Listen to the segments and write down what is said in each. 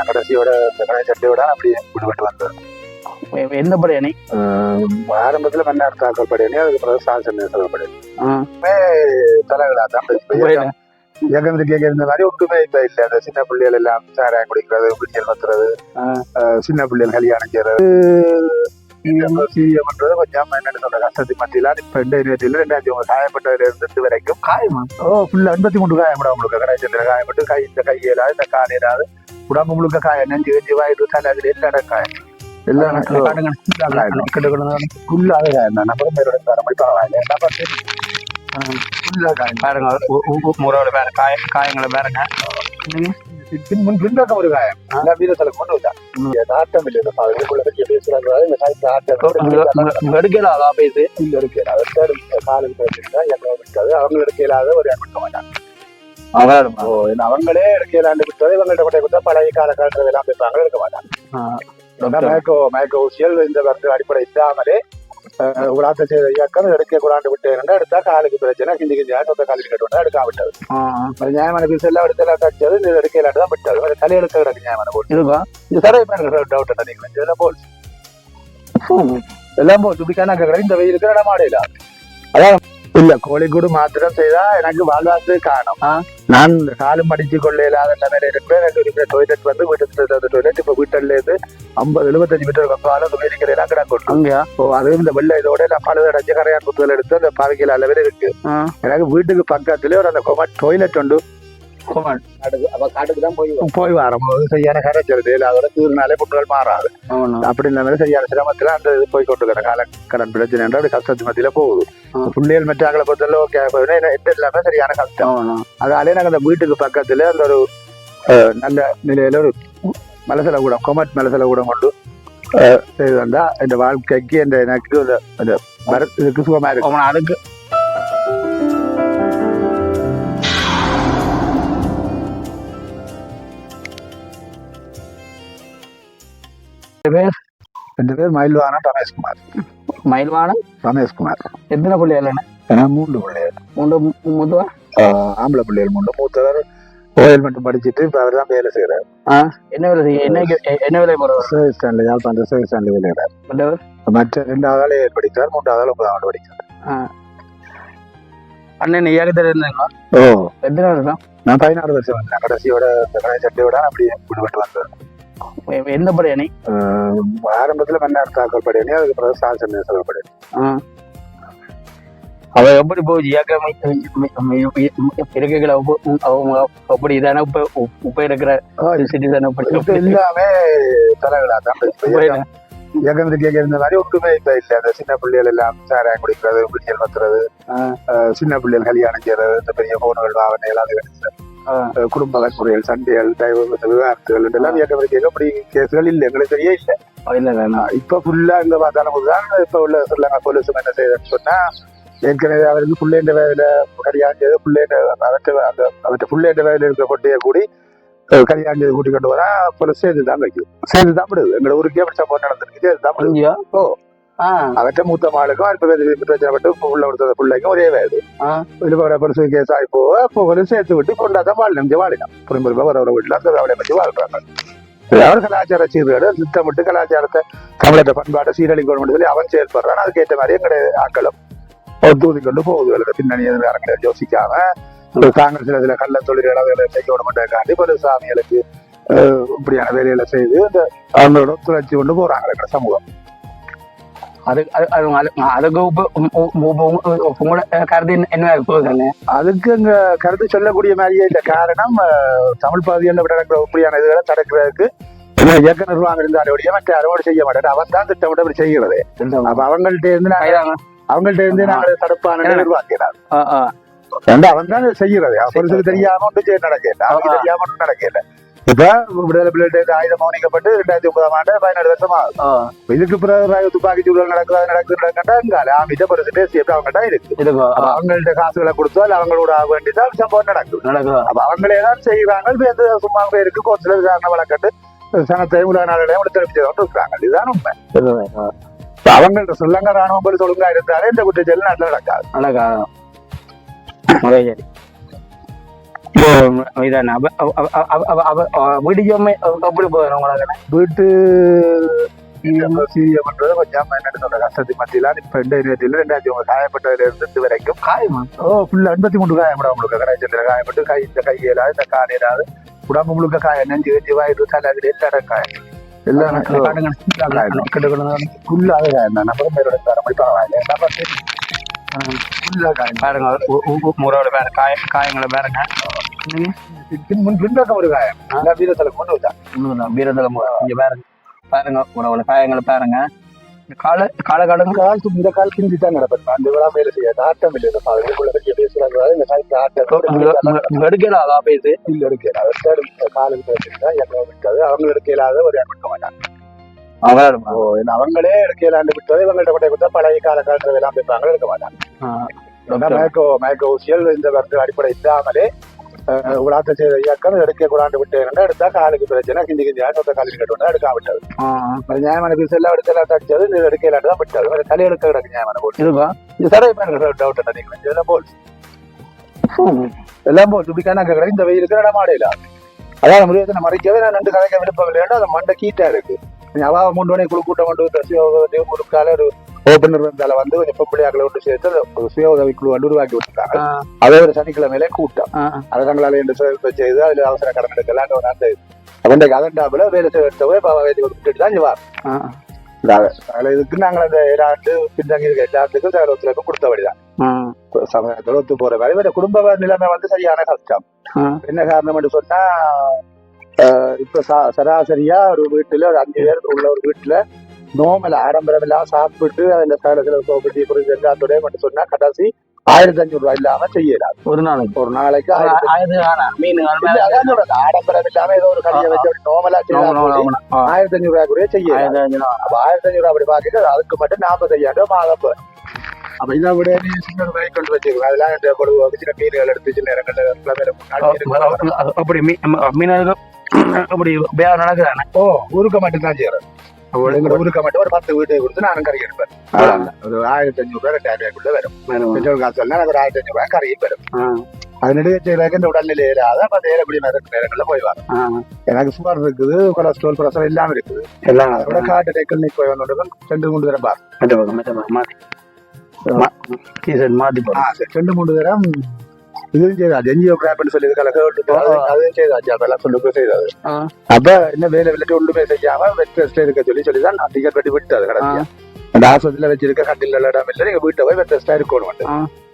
கடைசியோட சட்டையோட அப்படியே விடுபட்டு வந்தது. எந்த படையணி? ஆரம்பத்துல மன்னார் தாக்கல் படையணி, அதுக்கு பிறகு சாசன் நேசல் படையணி. தலைகளா தான் இயக்கத்துக்கு கேட்க இருந்த மாதிரி ஒட்டுமே இப்ப இல்ல. அந்த சின்ன பிள்ளைகள் எல்லாம் சாராயம் குடிக்கிறது, பிள்ளைகள் பத்துறது, சின்ன பிள்ளைகள் கல்யாணம் செய்யறது, பண்றது கொஞ்சம் என்னன்னு சொல்ற கஷ்டத்தை மத்தியில இப்ப 2020 காயப்பட்டதுல இருந்து வரைக்கும் காயமா 83 காயப்பட உங்களுக்கு கடைசியில் காயப்பட்டு கை இந்த கையிலாது இந்த காலையிலாது உடம்பு முழுக்க காயம், நெஞ்சு கஞ்சி வாயிட்டு தலை அதுல எல்லா இடம் காயம், எல்லா ஃபுல்லாக காயம் தான். நம்ம பேரோட மாதிரி பரவாயில்ல, என்ன பார்த்து பாருங்க முறையோட வேற காயங்களை பாருங்க. பின்பக்கம் ஒரு காயம் வீரத்தலை கொண்டு வந்தா நாட்டம் இல்லை. எடுக்கலாதா பேசு இல்ல எடுக்கல காலம் விட்டாது அவங்க எடுக்கலாத ஒரு எடுக்க மாட்டாங்க. அவங்களே எடுக்கலாண்டு விட்டது இவங்கள்ட்ட கொண்டே கொடுத்தா பழைய காலகட்டத்தில் எல்லாம் பேசுவாங்க, எடுக்க மாட்டாங்க. மயக்க ஊசியல் இந்த வருஷ அடிப்படை இல்லாமலே உலாத்த செய்த இயக்கம் எடுக்க கூடாண்டு விட்டேன். எடுத்தா காலுக்கு பிரச்சனை, கிண்டி கிஞ்சி சொந்த காலுக்கு கட்டு எடுக்கா விட்டது. நியாயமான பீஸ் எல்லாம் எடுத்து தச்சது இது எடுக்கலாண்டு தான் விட்டது. தலை எடுக்க கிடக்கு நியாயமான போல் இது சரி டவுட் இதெல்லாம் போல் எல்லாம் போல் துடிக்கான கிடக்கு. இந்த வெயிலுக்கு இடம் மாடையில அதான் இல்ல கோழிக்கூடு மாத்திரம் செய்தா எனக்கு வாழ்வாத்து காணும். நான் காலும் அடிச்சு கொள்ள இல்லாத நிலையில இருக்கிறேன். எனக்கு டொய்லெட் வந்து வீட்டு டொய்லெட் இப்ப வீட்டுல இருந்து 50-75 மீட்டர் பக்கம் துணிக்கிற எல்லாம் கிடக்கும். அதுவும் இந்த வெள்ளை இதோட நான் பழுது அடைஞ்சு கரையான் புத்துகள் எடுத்து அந்த பாவைக்கில அளவில் இருக்கு. எனக்கு வீட்டுக்கு பக்கத்துல ஒரு அந்த டொய்லெட் உண்டு. போய் வரும்போது சரியான கரைச்சது இல்லை, அதோட தீர்னாலே புட்டுகள் மாறாது. அப்படி இல்லாம சரியான சிரமத்துல அந்த இது போய் கொண்டு கடன் பிரச்சனை அப்படி கஷ்டத்து மத்தியில போகுது. புள்ளியல் மெட்டாக்களை பொறுத்தல ஓகே எல்லாமே சரியான கஷ்டம். அதனாலே நாங்கள் அந்த வீட்டுக்கு பக்கத்துல அந்த ஒரு நல்ல நிலையில ஒரு மலசல கூடம் கொமட் மலசல கூடம் கொண்டு செய்து வந்தா இந்த வாழ்க்கைக்கு இந்த எனக்கு இதுக்கு சுகமா இருக்கும். அதுக்கு ரெண்டு பேர் மயில்வானம் ரமேஷ்குமார். மயில்வானம் ரமேஷ்குமார். எத்தனை பிள்ளைகள்? 3 பிள்ளைகள். 3 மூத்தவா? ஆம்பளை பிள்ளைகள் 3. மூத்தவர் ஓயல் மட்டும் படிச்சுட்டு இப்ப அவர் தான் வேலை செய்யறாரு. என்ன வேலை செய்ய? என்ன வேலை போறாரு? சர்வீஸ் ஸ்டாண்ட்ல யாழ்ப்பாணம் சர்வீஸ் ஸ்டாண்ட்ல வேலை செய்யறாரு. மற்ற 2வது ஆள் படிக்கிறார், 3வது ஆள் 9ஆம் ஆண்டு படிக்கிறார். அண்ணன் இயக்கத்தில் இருந்தாங்களா? எத்தனை வருஷம்? நான் 16 வருஷம் வந்தேன். கடைசியோட சட்டையோட அப்படியே விடுபட்டு வந்தேன். எந்த படையணி? ஆரம்பத்துல மன்னார் தாக்கல் படையணி, அதுக்கு பிறகு சாசன் நேசல் படையணி. அவ எப்படி போச்சு இயக்கம் இருக்கைகளை அப்படி இதான இப்ப இருக்கிற சிட்டிசன் எல்லாமே தலைகளா தான். இயக்கத்துக்கு கேட்க இருந்த மாதிரி ஒட்டுமே இப்ப இல்ல. அந்த சின்ன பிள்ளைகள் எல்லாம் சாராயம் குடிக்கிறது, பிள்ளைகள் பத்துறது, சின்ன பிள்ளைகள் கல்யாணம் செய்யறது, இந்த பெரிய போன்கள் வாகனம் எல்லாம் குடும்ப வன்முறைகள், சண்டைகள், விவாதத்துகள் எல்லாம் இயக்கத்துக்கு அப்படி கேசுகள் இல்லை, எங்களுக்கு தெரிய இல்லை. இப்ப ஃபுல்லா இங்க பார்த்தாலும் தான் இப்ப உள்ள சொல்லுங்க போலீஸ் என்ன செய்யுதுன்னு சொன்னா ஏற்கனவே அவருக்கு பிள்ளைண்ட வேலையில கல்யாணம் செய்து அவற்றை பிள்ளைண்ட வேலையில இருக்க கொட்டையை கூடி கல்யாணம் செய்து கூட்டி கொண்டு வரா போலீஸ் சேர்ந்து தான் வைக்கும். சேர்ந்து தான் விடுது. எங்களை ஊருக்கே அப்படி சம்பவம் நடந்திருக்கு. சேர்ந்து தான் விடுது. அவற்றை மூத்த மாளுக்கும் இப்ப பிரச்சனை பட்டு உள்ள கொடுத்த பிள்ளைக்கும் ஒரே வயது பொலிசு கேஸ் ஆகி போக சேர்த்து விட்டு கொண்டாதான் வாழணும். வாழினான் புறம்புறப்ப வர வீட்டுல அந்த அவளை பற்றி வாழ்றாங்க. அவர் கலாச்சார சீர்கேடு திட்டமிட்டு கலாச்சாரத்தை தமிழக பண்பாட்டை சீரழிக்கணும் சொல்லி அவன் செயல்படுறான். அதுக்கேற்ற மாதிரி எங்களுடைய ஆக்களும் தூதி கொண்டு போகுது. பின்னணி எதிர்காரங்களை யோசிக்காம தாங்கள் சில கள்ள தொழில்களை செய்யணும் காண்டி பல சாமிகளுக்கு இப்படியான வேலைகளை செய்து இந்த அவங்களோட ஒத்துழைச்சி கொண்டு போறாங்க சமூகம். அதுக்கு அங்க கருத்து சொல்லக்கூடிய மாதிரியே இல்ல. காரணம் தமிழ் பகுதியில் நடக்கிற இப்படியான இதுகளை தடுக்கிறதுக்கு இயக்க நிர்வாகம் இருந்தாலும் மற்ற அறுவடை செய்ய மாட்டேன். அவன் தான் திட்டமிட்ட அப்படி செய்கிறது. அப்ப அவங்கள்ட்ட இருந்து நாங்கள் தடுப்பான நிர்வாகிக்கிறார். அவன் தான் செய்யறது. அவருக்கு தெரியாம ஒன்று நடக்கல, அவனுக்கு தெரியாம ஒன்றும் நடக்கல. இப்ப விடுதலை பிள்ளைகள் ஆயுதம் மௌனிக்கப்பட்டு 2009ஆம் ஆண்டு 17 வருஷம் ஆகும். இதுக்கு பிறகு துப்பாக்கி சூழல் நடக்குது ஆமிட்ட பரிசு அவங்கள்ட்ட இருக்கு. அவங்கள்ட்ட காசுகளை கொடுத்தோ இல்ல அவங்களோட ஆக வேண்டியதான் சம்பவம் நடக்குது. அப்ப அவங்களே தான் செய்யறாங்க. சும்மா பேருக்கு கோர்ட்ல விசாரணை வழக்கட்டு சனத்தை உலக நாளையும் தெரிவிச்சு இருக்கிறாங்க. இதுதான் உண்மை. அவங்கள்ட்ட சொல்லுங்க ராணுவம் போல ஒழுங்கா இருந்தாலே இந்த குற்றச்செயல் நாட்டில் நடக்காது. இதானே வீட்டுக்கு அப்படி போயிடும் உங்களுக்கு வீட்டு சீரிய பண்றது கொஞ்சம் என்னன்னு சொல்ற கஷ்டத்துக்கு மத்தியில இப்ப 2020 காயப்பட்டதுல இருந்து இது வரைக்கும் காயமா ஃபுல்லா 83 காயப்பட உங்களுக்கு கடைச்சல காயப்பட்டு கை இந்த கையிலாது இந்த காலையிலாது உடம்பு முழுக்க காயம் நெஞ்சு கஞ்சி வாயிட்டு தலையில எல்லாரும் காயம் எல்லாம் ஃபுல்லாக காயம் தான் நம்ம மேலோட தர மாதிரி பரவாயில்ல எல்லாம் பார்த்து ஃபுல்லா காயம் பாருங்க முறையோட பேர காயங்களை பாருங்க பின்பக்கம் ஒரு காயம் வீரத்தலை கொண்டு வச்சா வீரதலை இங்க பாருங்க பாருங்க உறவுல காயங்களை பாருங்க காலகடங்க இந்த கால் கிஞ்சி தான் நடப்பேன் அந்த விழா மேல செய்ய ஆட்டம் இல்லை பேசுறாங்க இந்த காலத்து ஆட்டம் எடுக்கலாதா பேசு இல்ல எடுக்கல காலுக்கு இருக்காது அவங்க எடுக்கலாத ஒரு எடுக்க மாட்டாங்க அவங்களே எடுக்கலான்னு விட்டது இவங்கள்ட்ட கொண்டே கொடுத்தா பழைய காலத்துல எல்லாம் பேசுவாங்க எடுக்க மாட்டாங்க மேக்கோ ஊசியல் இந்த வருத்த அடிப்படை இல்லாமலே உலாத்த செய்த இயக்கம் எடுக்க கூடாண்டு விட்டேன் எடுத்தா காலுக்கு பிரச்சனை கிஞ்சி சொந்த காலுக்கு கட்டு எடுக்க விட்டது நியாயமான பீஸ் எல்லாம் எடுக்கலாம் தச்சது எடுக்கலாண்டு தான் விட்டது தலை எடுக்க கிடக்கு நியாயமான போல் இது சடை பாருங்க டவுட் இதெல்லாம் போல் எல்லாம் போல் இப்படி கணக்கு கிடக்கு இந்த வெயிலுக்கு இடமாடையில அதான் முடியாது மறைக்கவே நான் ரெண்டு கலைக்க விருப்பம் இல்லைன்னா அந்த மண்டை கீட்டா இருக்கு அவா மூன்று குழு கொண்டு முழுக்கால ஒரு ஓபனர் இருந்தால வந்து கொஞ்சம் பொம்பளையாக்களை ஒன்று சேர்த்து ஒரு சுய உதவி குழு வந்து உருவாக்கி விட்டுருக்காங்க அதே ஒரு சனிக்கிழமையிலே கூட்டம் அதை தங்களால என்று செய்து அதுல அவசர கடன் எடுக்கலாம் அந்த அவன் அதண்டாப்புல வேலை செய்யறவே விட்டுட்டு தான் அதுல இதுக்கு நாங்கள் அந்த ஏழாண்டு பின்தங்கி இருக்க எல்லாத்துக்கும் சேலத்துக்கும் கொடுத்தபடிதான் சமயத்தோட ஒத்து போற மாதிரி குடும்ப நிலைமை வந்து சரியான கஷ்டம் என்ன காரணம் என்று சொன்னா இப்ப சராசரியா ஒரு வீட்டுல ஒரு 5 பேர் உள்ள ஒரு வீட்டுல நோமல் ஆடம்பரம் எல்லாம் சாப்பிட்டு அந்த சேலத்துல சோப்பட்டி புரிஞ்சு எல்லாத்தோடய மட்டும் சொன்னா கடைசி 1500 ரூபாய் இல்லாம செய்யலாம் ஒரு நாளைக்கு ஆடம்பரம் இல்லாம ஏதோ ஒரு கல்வியை வச்சு நோமலா 1500 ரூபாய் கூட செய்யலாம். அப்ப 1500 ரூபாய் அப்படி பாக்கிட்டு அதுக்கு மட்டும் 45000 மாதம். அப்ப இதை விட சின்ன ரூபாய் கொண்டு வச்சுக்கலாம். அதெல்லாம் பொழுது சின்ன மீன்கள் எடுத்து சின்ன நேரங்கள்ல அப்படி மீனர்கள் அப்படி நடக்குதானே. ஊருக்க மட்டும் தான் செய்யறது. ஊருக்க மட்டும் ஒரு 10 வீட்டை கொடுத்து நானும் கறி எடுப்பேன். ஒரு 1500 ரூபாய் 2000 ரூபாய்க்குள்ள வரும். பெட்ரோல் காசு எல்லாம் ஒரு 1500 ரூபாய் கறியும் வரும். அதனுடைய இந்த உடல்நிலை ஏறாத ஏறக்கூடிய நேரங்கள்ல போய்வாங்க. எனக்கு சுகர் இருக்குது, கொலஸ்ட்ரால் பிரஷர் எல்லாம் இருக்குது. எல்லாம் அதோட காட்டு டெக்கல் போய் வந்தோட 2-3 தரம் மாத்தி 2-3 தரம் இதுவும் செய்தாச்சு. என்ஜியோகிராஃபின்னு சொல்லி அதுவும் செய்தாச்சு. அதெல்லாம் சொல்லுங்க செய்தாது. அப்ப என்ன வேலை விளையாட்டு ஒன்றுமே செய்யாம வெட் இருக்க சொல்லிதான் டிக்கெட் கட்டி விட்டது. கடைசியா அந்த ஆஸ்பத்திரியில வச்சிருக்க கட்டில் இடம் இல்லை, நீங்க வீட்டை போய் வெட் டெஸ்டா இருக்கணும்.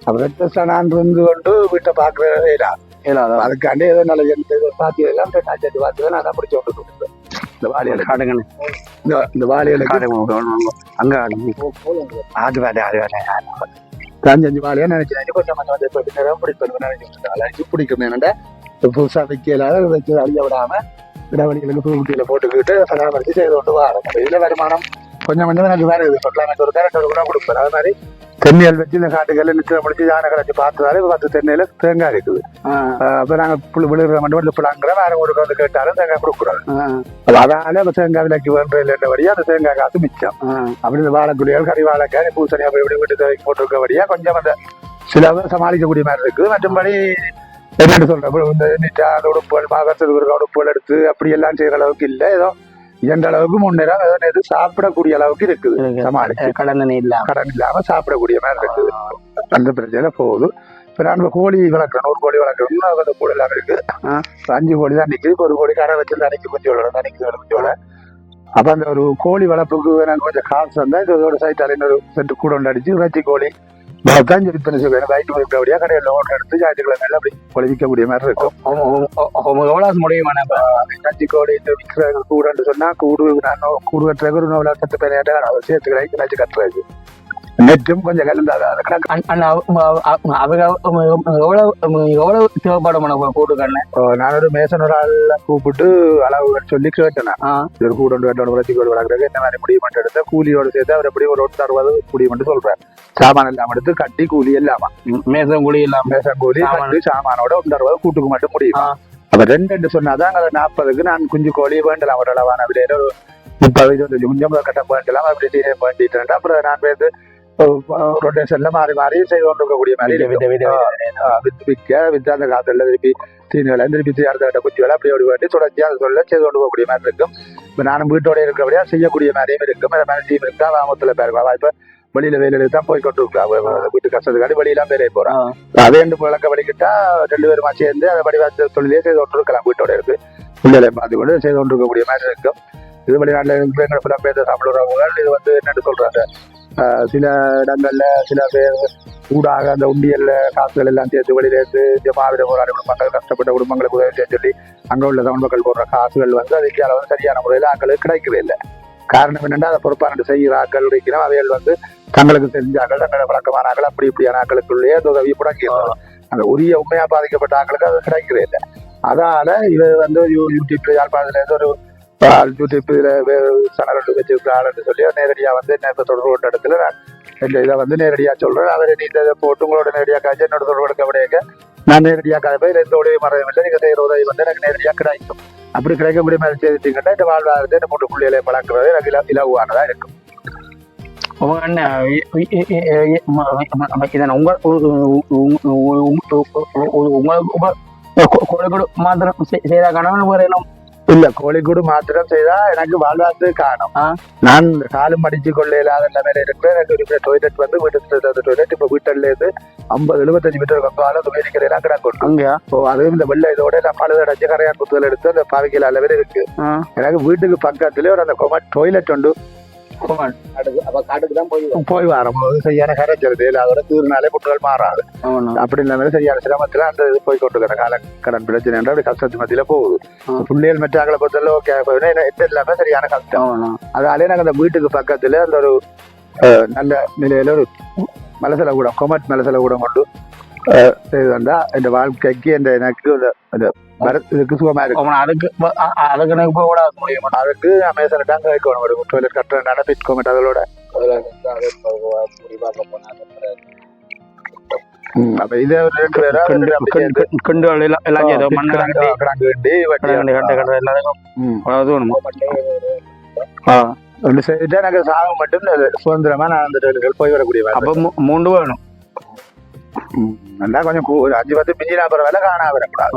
அப்ப வெட் டெஸ்டா நான் இருந்து கொண்டு வீட்டை பாக்குறதே இல்லாத அதுக்காண்டி ஏதோ நல்ல பாத்தி எல்லாம் பார்த்து நான் தான் பிடிச்சி கொண்டு கொடுப்பேன். இந்த வாலியில காடுங்க, இந்த வாலியில அங்க ஆடு வேலை காஞ்சு வாழையா நினைச்சு கொஞ்சம் நேரம் பிடிப்பேன் பிடிக்கும். என்னண்டா புதுசா வைக்கலாத வச்சு அழிய விடாம இடவெளிகளுக்கு பூக்குட்டியில போட்டுக்கிட்டு பராமரிச்சு செய்து கொண்டு வாரம். இதுல வருமானம் கொஞ்சம் கொஞ்சம் எனக்கு வேற இது சொல்லலாம். ஒரு 2 கூட கொடுப்பேன். அது மாதிரி தென்னையல் வச்சு இந்த காட்டுகள் நிற்க முடிச்சு யானை கடைச்சி பார்த்ததாலே 10 தென்னையில தேங்காய் இருக்குது. அப்ப நாங்க விழுகிற மட்டும் பிள்ளாங்கிற வேற ஒரு வந்து கேட்டாலும் தேங்காய் கொடுக்குறோம். அதனால அந்த தேங்காய் விலைக்கு வேண்டபடியா அந்த தேங்காய் காசு மிச்சம். அப்படி இந்த வாழைக்குடிகள் கறி வாழைக்காய் பூசணி அப்படி இப்படி வீட்டு தேவைக்கு போட்டிருக்கபடியா கொஞ்சம் அந்த சில சமாளிக்கக்கூடிய மாதிரி இருக்குது. மற்றபடி என்னன்னு சொல்றேன், இந்த நீட்டான உடுப்புகள் மாதத்துக்கு ஒரு உடுப்புகள் எடுத்து அப்படி எல்லாம் செய்யற அளவுக்கு இல்லை. ஏதோ எந்த அளவுக்கு முன்னேறம் எது சாப்பிடக்கூடிய அளவுக்கு இருக்குது. சமாளிச்சு கடன் இல்லாம சாப்பிடக்கூடிய மாதிரி இருக்குது. அந்த பிரச்சனை போகுது. இப்ப நான் கோழி வளர்க்குறேன். 1 கோழி வளர்க்குறோம்னா அந்த கூட எல்லாம் இருக்கு. 5 கோழி தான் நிற்குது. 1 கோழி கடை வச்சு அன்னைக்கு குஞ்சு விளையாடும், அன்னைக்கு குஞ்சு விளையாட. அப்ப அந்த ஒரு கோழி வளர்ப்புக்கு எனக்கு கொஞ்சம் காசு வந்தா இதோட சைட்டால இன்னொரு செட்டு கூட ஒன்று அடிச்சு இறைச்சி கோழி வளர்த்தான் விற்பனை செய்வேன். வயிற்று இருக்கிறபடியா கடையில் ஓட்டை எடுத்து ஞாயிற்றுக்கிழமை அப்படி கோழி விற்கக்கூடிய மாதிரி இருக்கும். முடியுமான இறைச்சி கோழி விற்கிற கூடுன்னு சொன்னா கூடு கூடு கட்டுறதுக்கு ஒரு 10 பேர் சேர்த்து இறைச்சி கட்டுறது நெட்டும் கொஞ்சம் கலந்தாது. எவ்வளவு தேவைப்படும் கூட்டுக்கண்ண. நான் ஒரு மேசன் ஒரு ஆள் கூப்பிட்டு அளவு சொல்லி கேட்டேன். ஒரு கூட உழைச்சி கோழி வளர்க்குறது என்ன மாதிரி முடிவு மட்டும் எடுத்தா கூலியோடு சேர்த்து அவர் எப்படி ஒரு 60 கூலி மட்டும் சொல்றேன். சாமான் எல்லாம் எடுத்து கட்டி கூலி எல்லாமா மேசன் கூலி எல்லாம் மேசன் கூலி சாமானோட 60 கூட்டுக்கு மட்டும் முடியும். அப்ப 2 சொன்னாதான் 40க்கு நான் குஞ்சு கோழி வேண்டலாம். ஒரு அளவான விலையில ஒரு 30-25 கொஞ்சம் கட்ட வேண்டலாம். அப்படி வேண்டிட்டு அப்புறம் நான் வந்து ரொட்டேஷன்ல மாறி மாறி செய்து கொண்டிருக்கக்கூடிய மாதிரி வித்து அந்த காத்துல திருப்பி தீனிகளை திருப்பி அடுத்த குச்சிகளை அப்படி அப்படி வேண்டி தொடர்ச்சி அதை சொல்ல செய்து கொண்டு போகக்கூடிய மாதிரி இருக்கும். இப்ப நானும் வீட்டோட இருக்கிறபடியா செய்யக்கூடிய மாதிரியும் இருக்கும். மேனேஜியும் இருக்கா வாமத்துல பேருவா இப்ப வெளியில வேலையில தான் போய் கொண்டு இருக்கா வீட்டு கஷ்டத்துக்காடி வெளியெல்லாம் வேலையை போறான். அதே ரெண்டு விளக்க வலிக்கிட்டா 2 பேருமா சேர்ந்து அதை வடிவாச்ச தொழிலே செய்து கொண்டு இருக்கலாம். வீட்டோட இருக்கு பிள்ளைகளை பார்த்து கொண்டு செய்து கொண்டு இருக்கக்கூடிய மாதிரி இருக்கும். இது வெளிநாட்டுல இருக்கிற எங்களை புலம்பெயர்ந்து சாப்பிடுறவங்க இது என்னன்னு சொல்றாங்க, சில இடங்கள்ல சில பேர் ஊடாக அந்த உண்டியல்ல காசுகள் எல்லாம் சேர்த்து வெளியிலேருந்து இந்த மாவீர போராட்ட குடும்பங்கள் கஷ்டப்பட்ட குடும்பங்களுக்கு உதவி செய்ய சொல்லி அங்க உள்ள தமிழ் மக்கள் போடுற காசுகள் அதுக்கு சரியான முறையில் ஆக்களுக்கு கிடைக்கவே இல்லை. காரணம் என்னென்னா அதை பொறுப்பான செய்கிற ஆக்கள் இருக்கிறோம். அவைகள் தங்களுக்கு தெரிஞ்சாக்கள் தங்களோட வழக்கமான ஆக்கள் அப்படி இப்படியான ஆக்களுக்குள்ளேயே அந்த உதவி முடங்கிடுறோம். அந்த உரிய உண்மையா பாதிக்கப்பட்ட ஆக்களுக்கு அது கிடைக்கவே இல்லை. அதால இவ யூடியூப்ல யாழ்ப்பாணத்துல ஒரு யூடியூப் சேனல் வச்சிருக்காருன்னு சொல்லி நேரடியா என்ன தொடர்பு கொண்ட இடத்துல நான் இதை நேரடியா சொல்றேன். அவரை நீ இதை போட்டு உங்களோட நேரடியா காய்ச்சி என்னோட தொடர்பு எடுக்க விடையங்க நான் நேரடியா காய்ப்பேன். எந்த உதவி மறையும் இல்லை, நீங்க செய்யற உதவி எனக்கு நேரடியா கிடைக்கும். அப்படி கிடைக்கக்கூடிய மாதிரி செய்துட்டீங்கன்னா இந்த வாழ்வாதாரத்தை இந்த 3 புள்ளிகளை வளர்க்கிறது எனக்கு இலகுவானதா இருக்கும். கோழிக்கூடு மாத்திரம் செய்தா காணும் வேற என்ன இல்ல, கோழிக்கூடு மாத்திரம் செய்தா எனக்கு வாழ்வாதாரத்துக்கு காணும். நான் காலும் அடிச்சு கொள்ள இல்லாத நிலைமையில இருக்கிறேன். எனக்கு இருக்கிற டொய்லெட் வீட்டு டொய்லெட் இப்ப வீட்டுல இருந்து 50-75 மீட்டர் பக்கம் துவைக்கிற எல்லாம் கிடக்கும். அதுவும் இந்த வெள்ளை இதோட நான் பழுது அடைச்சு கரையான் குத்துகள் எடுத்து அந்த பாவைகள் அளவில் இருக்கு. எனக்கு வீட்டுக்கு பக்கத்துல ஒரு அந்த டொய்லெட் உண்டு. போய் வரும்போது சரியான கரைச்சது இல்லை, அதோட தீர்னாலே குற்றங்கள் மாறாது. அப்படி இல்லாம சரியான சிரமத்துல அந்த இது போய் கொண்டு கடன் பிரச்சனை அப்படி கஷ்டத்து மத்தியில போகுது. புள்ளியல் மெட்டாக்களை பொறுத்தல ஓகே எல்லாமே சரியான கஷ்டம். அதனாலே நாங்க அந்த வீட்டுக்கு பக்கத்துல அந்த ஒரு நல்ல நிலையில ஒரு மலசல கூடம் கொமட் மலசல கூடம் கொண்டு செய்து வந்தா இந்த வாழ்க்கைக்கு எனக்கு இதுக்கு சுகமா இருக்கும். அதுக்கு அமேசான் டாங்க வைக்கணும். ஒரு டொய்லெட் கட்டுறதுனால பிட் அதோட அப்ப இதே ஒரு 2 பேரா எனக்கு சாகம் மட்டும் சுதந்திரமா நான் அந்த டொய்லெட் போய் வரக்கூடிய. அப்ப 3 வேணும். நல்லா கொஞ்சம் 5-10 மிஞ்சினா பரவாயில்ல, காணா வரக்கூடாது.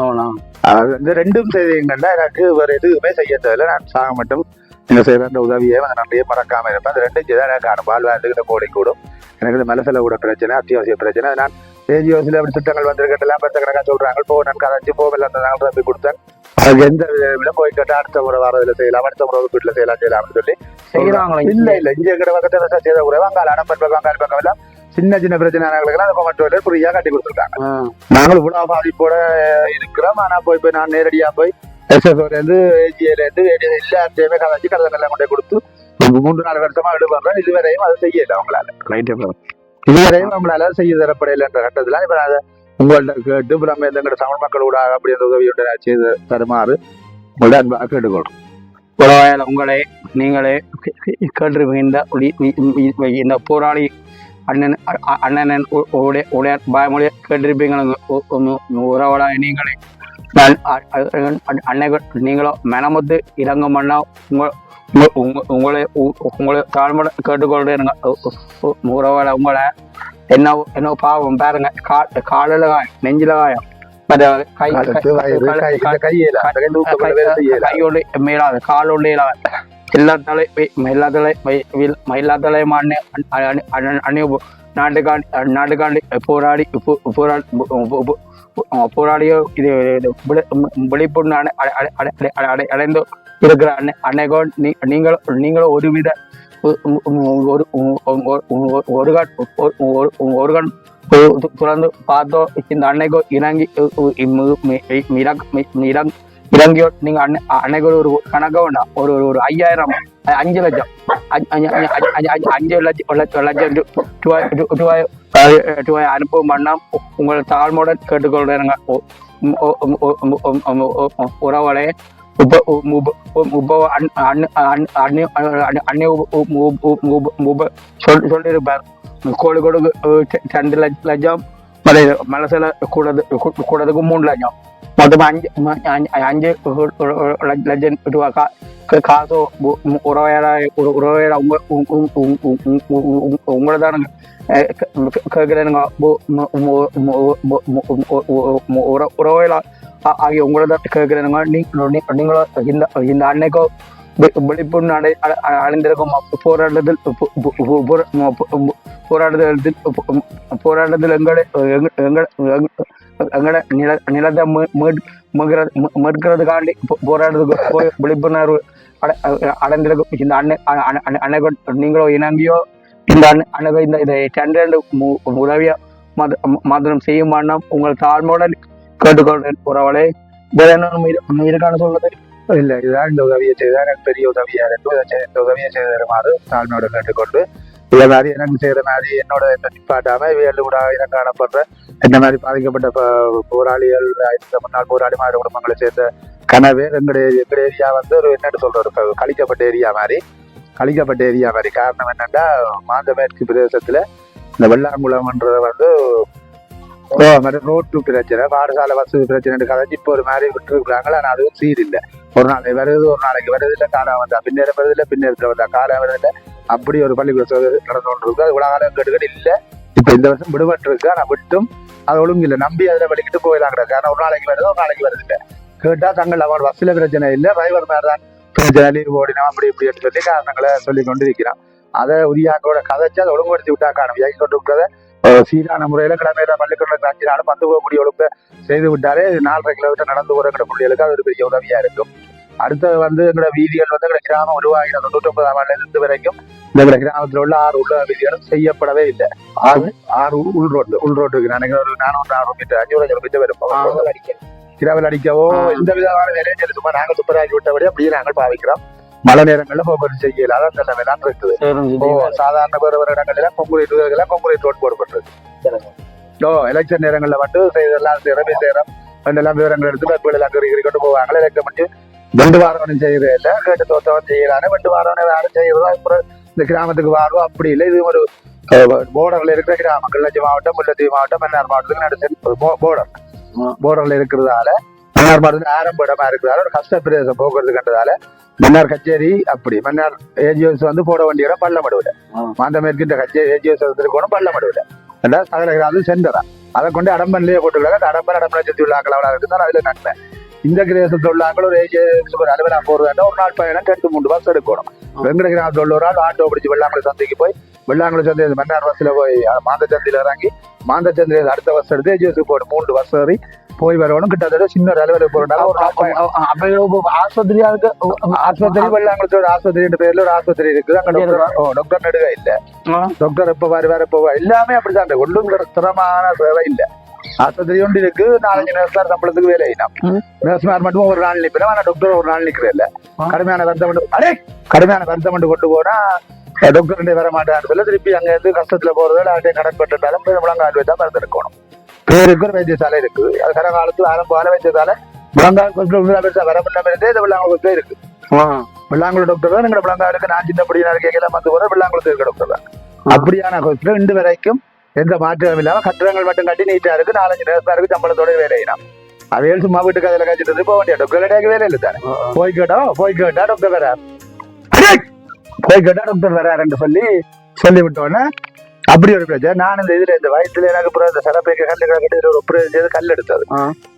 அது ரெண்டும் செய்தீங்கன்னா எனக்கு வேற எதுவுமே செய்ய தேவையில்லை. நான் சாக மட்டும் நீங்க செய்யற அந்த உதவியை நிறைய மறக்காம இருப்பேன். அது 2 செய்தான் எனக்கு காணும். வாழ்வாதாரத்துக்கு கோழி கூடும். எனக்கு இந்த மனசுல கூட பிரச்சனை, அத்தியாவசிய பிரச்சனை. நான் ஏஜிஓசில அப்படி திட்டங்கள் வந்திருக்கட்டெல்லாம் பத்த கணக்கா சொல்றாங்க. நான் கதைச்சு போகல அந்த நாள் தம்பி கொடுத்தேன். அதுக்கு எந்த விட போய் கேட்டா அடுத்த முறை வரதுல செய்யலாம், அடுத்த முறை வீட்டுல செய்யலாம்னு சொல்லி செய்யறாங்களா? இல்ல இங்க இருக்கிற பக்கத்துல செய்த கூட வாங்கால அனம்பன் பக்கம் பக்கம் எல்லாம் சின்ன சின்ன பிரச்சனைகளுக்கெல்லாம் அந்த கொமட்டோல ஃப்ரீயா கட்டி கொடுத்துருக்காங்க. நாங்களும் இவ்வளவு பாதிப்போட இருக்கிறோம். ஆனா போய் நான் நேரடியா போய் எஸ்எஸ்ஓல இருந்து ஏஜிஏல இருந்து எல்லாத்தையுமே கதைச்சு கடலை கொண்டே கொடுத்து 3-4 வருஷமா எடுப்பேன். இதுவரையும் அதை செய்யல அவங்களால. இதுவரையும் நம்மளால செய்ய தரப்படையில என்ற கட்டத்துல இப்ப அதை உங்கள்ட்ட கேட்டு நம்ம எங்களோட தமிழ் மக்களோட அப்படி அந்த உதவியோட செய்து தருமாறு உங்களோட அன்பாக கேட்டுக்கொள்றோம். உங்களை நீங்களே கேட்டிருப்பீங்க. இந்த போராளி அண்ணன் பயமொழிய கேட்டிருப்பீங்க. உறவடா நீங்களே அன்னைக்கு நீங்களோ மனமொத்து இறங்கம் பண்ணா உங்களை தாழ்மட கேட்டுக்கொள்றேன். உறவடா உங்களை என்ன பாவம் பாருங்க, காலில் காயம், நெஞ்சில காயம், கையோடு மேலாது, காலோடு எல்லா தலையும் நாட்டுக்காண்டி போராடியோ இது விழிப்புணர்வு அடைந்து இருக்கிற அன்னைக்கோ நீங்களும் ஒருவித ஒரு கண் துறந்து பார்த்தோ இந்த அன்னைக்கோ இறங்கியோ நீங்க அன்னைக்கு ஒரு கணக்க வேண்டாம். ஒரு 5000 5 லட்சம் 5 லட்சம் ரூபாய் அனுப்பவும் பண்ணாம உங்களை தாழ்மையுடன் கேட்டுக்கொள்றேங்க. உறவுகளே சொல்லிருப்பார். கோழிக்கோடு 2 லட்சம் மனசுல கூடதுக்கு 3 லட்சம் மொத்தம் 5 லட்சம் ரூபா காசோ உங்களை தானுங்க கேட்குறேனுங்க உறவையில ஆகிய உங்களை தான் கேட்குறேனுங்க. நீங்களும் இந்த அன்னைக்கோ விழிப்புணர்வு அடைந்திருக்கும் போராட்டத்தில் எங்களை நிலத்தை மீட்கிறதுக்காண்டி போராட்டத்துக்கு போய் விழிப்புணர்வு அடைந்திருக்கும் இந்த அன்னைக்கு நீங்களோ இணங்கியோ இந்த அன்னைக்கு இந்த சந்திரன் உதவிய மாத்திரம் செய்யும் வண்ணம் உங்கள் தாழ்மையுடன் கேட்டுக்கொண்டேன். உறவளே வேற என்ன இருக்கான்னு சொல்றது இல்ல, இதுதான் இந்த உதவியை செய்தால் எனக்கு பெரிய உதவியா இருக்கும். இந்த உதவியை செய்து தருமாறு தாழ்மையோட கேட்டுக்கொண்டு இதே மாதிரி எனக்கு செய்யற மாதிரி என்னோட நிப்பாட்டாம இவைகள் கூட எனக்கு காணப்படுற இந்த மாதிரி பாதிக்கப்பட்ட போராளிகள் முன்னாள் போராளி மாதிரி குடும்பங்களை சேர்ந்த கனவேர் எங்களுடைய ஏரியா வந்து ஒரு என்னன்னு சொல்ற ஒரு கழிக்கப்பட்ட ஏரியா மாதிரி காரணம் என்னன்னா மாந்த மேற்கு பிரதேசத்துல இந்த வெள்ளாங்குளம்ன்றத வந்து ரோட்டு பிரச்சனை, பாடசாலை வசதி பிரச்சனை கதைச்சு இப்போ ஒரு மாதிரி விட்டுருக்குறாங்களா. ஆனால் அதுவும் சீர் இல்லை. ஒரு நாளைக்கு வருது, ஒரு நாளைக்கு வருது இல்லை, காலம் வந்தா பின்னேரம் வருது இல்லை, பின்னேரத்தில் வந்தா காலம் வருது இல்லை. அப்படி ஒரு பள்ளிக்கூட நடந்து கொண்டு இருக்கு. அது உலகாலம் கேட்டுக்கிட்டு இல்லை. இப்போ இந்த வருஷம் விடுபட்டு இருக்கு. ஆனால் விட்டும் அது ஒழுங்கு இல்லை. நம்பி அதில் வலிக்கிட்டு போயிடலாம் கிடக்கு. ஆனால் ஒரு நாளைக்கு வருது, ஒரு நாளைக்கு வருது இல்லை. கேட்டால் தங்கள் அவன் பஸ்ஸில் பிரச்சனை இல்லை, டிரைவர் மேலே தான் பிரச்சனை, லீவ் ஓடினா அப்படி இப்படி சொல்லி காரணங்களை சொல்லி கொண்டு இருக்கிறான். அதை உரியாக்கோட கதைச்சு அதை ஒழுங்குபடுத்தி விட்டா காணும். இயங்கி கொண்டு இருக்கிறத சீரான முறையில கிழமையில பள்ளிக்கூடங்களுக்கு 5 நாளும் 10 போகக்கூடிய ஒழுங்கு செய்து விட்டாலே 4.5 கிலோமீட்டர் நடந்து போற எங்க பிள்ளைகளுக்கு அது ஒரு பெரிய உதவியா இருக்கும். அடுத்தது வந்து எங்களோட வீதிகள் வந்து எங்க கிராமம் உருவாகி 99ஆம் ஆண்டுல இருந்து வரைக்கும் இந்த கிராமத்தில் உள்ள 6 உள்ள வீதிகளும் செய்யப்படவே இல்லை. 6 உள் ரோட்டுக்கு நினைக்கிற ஒரு 400 மீட்டர் 500 மீட்டர் வரும். கிராவல் அடிக்கவோ எந்த விதமான வேலையும் சொல்லி சும்மா நாங்கள் துப்பராகி விட்டபடி அப்படியே நாங்கள் பாவிக்கிறோம். மழை நேரங்கள்ல போக்குவரத்து செய்யல, அதான் நல்ல வேளாண் இருக்குது. சாதாரண வேறு இடங்கள்ல கொங்குரீட் ரோட் போடப்பட்டிருக்கு. எலெக்ஷன் நேரங்கள்ல மட்டும் செய்தெல்லாம் செய்யறோம் எல்லாம் விவரங்கள் எடுத்து பற்புகள் எல்லாம் கறி கொண்டு போவாங்க. எலெக்ஷன் பண்ணி 2 வாரம் செய்யறே இல்லை, கேட்டு தோத்தவன் செய்யலான்னு 2 வாரம் யாரும் செய்யறதா. அப்புறம் இந்த கிராமத்துக்கு வாரம் அப்படி இல்லை. இது ஒரு போர்டர்ல இருக்கிற கிராமங்கள், லட்சம் மாவட்டம், முல்லைத்தீவு மாவட்டம், மன்னார் மாவட்டத்துக்கு நடுத்த போர்டர்ல இருக்கிறதால மன்னார் மாவட்டத்தில் ஆரம்ப இடமா இருக்கிறதால ஒரு கஷ்ட பிரதேசம் போக்குவரத்து கண்டதால மன்னார் கச்சேரி அப்படி மன்னார் ஏஜிஎஸ் வந்து போட வேண்டிய இடம் பள்ளமடுவில, மாந்த மேற்கின்ற கச்சேரி ஏஜிஎஸ் இருக்கணும் பள்ளமடுவில சகல கிராமம் சென்டரா. அதை கொண்டு அடம்பன்லயே போட்டுருக்காங்க. அடம்பன் சுத்தி உள்ள ஆக்கள் இருந்தாலும் அதுல நன்மை. இந்த கிரேசத்தில் உள்ள ஆக்கள் ஒரு ஏஜிஎஸ் ஒரு அலுவலா போறதா ஒரு நாள் பயணம் 2-3 பஸ் எடுக்கணும். வெங்கட கிராமத்தில் உள்ள ஒரு ஆள் ஆட்டோ பிடிச்சி வெள்ளாங்குளை சந்தைக்கு போய் வெள்ளாங்குளை சந்தை மன்னார் பஸ்ல போய் மாந்த சந்தையில இறங்கி மாந்த சந்தையில அடுத்த பஸ் எடுத்து ஏஜிஎஸ் போட்டு 3 பஸ் ஏறி போய் வரணும். கிட்டத்தட்ட சின்ன அலுவலகம் போறதால ஒரு ஆஸ்பத்திரியா இருக்கு. ஆஸ்பத்திரி வெள்ளாங்குளத்தோட ஆஸ்பத்திரி பேர்ல ஒரு ஆஸ்பத்திரி இருக்குது. அங்க டாக்டர் நடுக இல்ல, டாக்டர் எப்ப வேற போவா எல்லாமே அப்படிதான். ஒன்றும் தரமான சேவை இல்ல. ஆஸ்பத்திரி ஒன்று இருக்கு, 4-5 நர்ஸ் சம்பளத்துக்கு வேலை ஆயினா நர்ஸ்மார் மட்டும் ஒரு நாள் நிற்கிறேன். ஆனா டாக்டர் ஒரு நாள் நிற்கிறேன் இல்ல. கடுமையான வருத்தம் கொண்டு போனா டாக்டர் வர மாட்டான்னு சொல்ல திருப்பி அங்க இருந்து கஷ்டத்துல போறதால கடன் பட்டுட்டாலும் முழங்கால் வைத்தா மருந்து எடுக்கணும். பேருக்கு ஒரு வைத்தியசாலை இருக்கு. அது கர காலத்துல ஆரம்ப வைத்தியசாலை முழங்கால் வரமில்லாம இந்த வெள்ளாங்குளத்துல இருக்கு. வெள்ளாங்குளம் டாக்டர் தான் எங்க முழங்காலுக்கு நான் சின்ன படியா கேட்கல வந்து போற வெள்ளாங்குளத்துல இருக்க டாக்டர் தான். அப்படியான ஹாஸ்பிட்டல் இன்று வரைக்கும் எந்த மாற்றமும் இல்லாம கட்டிடங்கள் மட்டும் கட்டி நீட்டா இருக்கு. 4-5 நர்ஸ்மாருக்கு சம்பளத்தோட வேலையினா அவையில் சும்மா வீட்டுக்கு அதில் கழிச்சிட்டு போக வேண்டிய டாக்டர் வேலை இல்லை தானே. போய் கேட்டா டாக்டர் வராருன்னு சொல்லி விட்டோன்னே அப்படி ஒரு பிரச்சனை. நான் இந்த இதுல இந்த வயசுல எனக்கு அப்புறம் இந்த சரப்பேக்க கல்லு கட்டிட்டு ஒரு ஒப்புரை செய்து கல் எடுத்தது.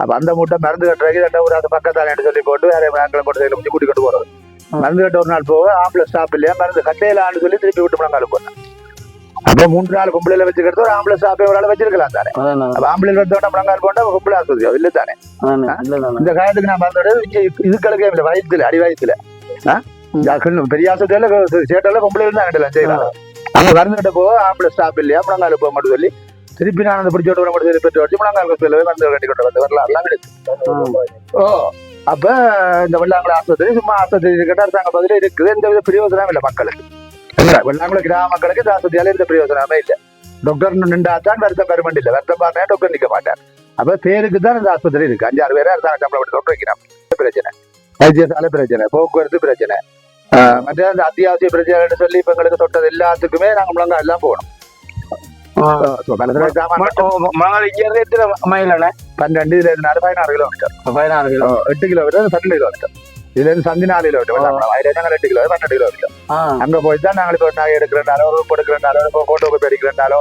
அப்ப அந்த மூட்டை மருந்து கட்டுறதுக்கு 2 அது பக்கத்தால சொல்லி போட்டு வேற ஆட்களை கொண்டு முடிச்சு கூட்டி கொண்டு போறது. மருந்து கட்ட ஒரு நாள் போக ஆம்புலன்ஸ் ஸ்டாப் இல்லையா, மருந்து கட்டையிலான்னு சொல்லி திருப்பி விட்டு முழங்கால போனேன். அப்ப 3 நாள் பொம்பளையில வச்சுக்கிறது ஒரு ஆம்புலன்ஸ் ஸ்டாப்பே ஒரு ஆள் வச்சிருக்கலாம் தானே. அப்ப ஆம்புலன்ஸ் வந்தோட முழங்கால் போண்டா பொம்பளை ஆஸ்பத்திரியா இல்லை தானே. இந்த காலத்துக்கு நான் மருந்து இதுக்களுக்கே இல்லை, வயசுல அடி வயசுல பெரிய ஆஸ்பத்திரியில சேட்டல பொம்பளை தான் கட்டலாம் செய்யலாம். அங்க மருந்து போக ஆம்புலன்ஸ் ஸ்டாப் இல்லையா, முழங்கால போக மட்டும் சொல்லி திருப்பி நான் அந்த பிடிச்சோட மட்டும் சொல்லி பெற்று வச்சு முழங்கால் ஹாஸ்பிட்டல் மருந்து கட்டி கொண்டு வந்து வரலாம் எல்லாம் இருக்கு. அப்ப இந்த வெள்ளாங்குளம் ஆஸ்பத்திரி சும்மா ஆஸ்பத்திரி இருக்கட்டும் அரசாங்க பதில இருக்குது. எந்த வித பிரயோஜனமும் இல்லை மக்களுக்கு. வெள்ளாங்குளம் கிராம மக்களுக்கு இந்த ஆஸ்பத்திரியால எந்த பிரயோஜனமே இல்லை. டாக்டர் நின்றாத்தான் வருத்தம் பெருமண்ட் இல்லை, வருத்தம் பார்த்தா டாக்டர் நிற்க மாட்டார். அப்ப பேருக்கு தான் இந்த ஆஸ்பத்திரி இருக்கு. 5-6 பேரை அரசாங்க சம்பளம் டாக்டர் வைக்கிறான். பிரச்சனை வைத்தியசாலை பிரச்சனை, போக்குவரத்து பிரச்சனை, மற்ற அந்த அத்தியாவசிய பிரச்சனை சொல்லி இப்ப எங்களுக்கு தொட்டது எல்லாத்துக்குமே நாங்க முழங்கால் எல்லாம் போகணும். முழங்கால் இங்க எத்தனை மைல் 12 இதுல இருந்து 16 கிலோமீட்டர் 16 கிலோ 8 கிலோமீட்டர் 12 கிலோமீட்டர் இதுல இருந்து சந்தி 4 கிலோமீட்டர் அதுல நாங்கள் 8 கிலோ 12 கிலோமீட்டர் அங்க போய் தான் நாங்கள் இப்போ நகை எடுக்கிறனாலோ ரூப் எடுக்கிறனாலோ இப்போ போட்டோ காப்பி அடிக்கிறனாலோ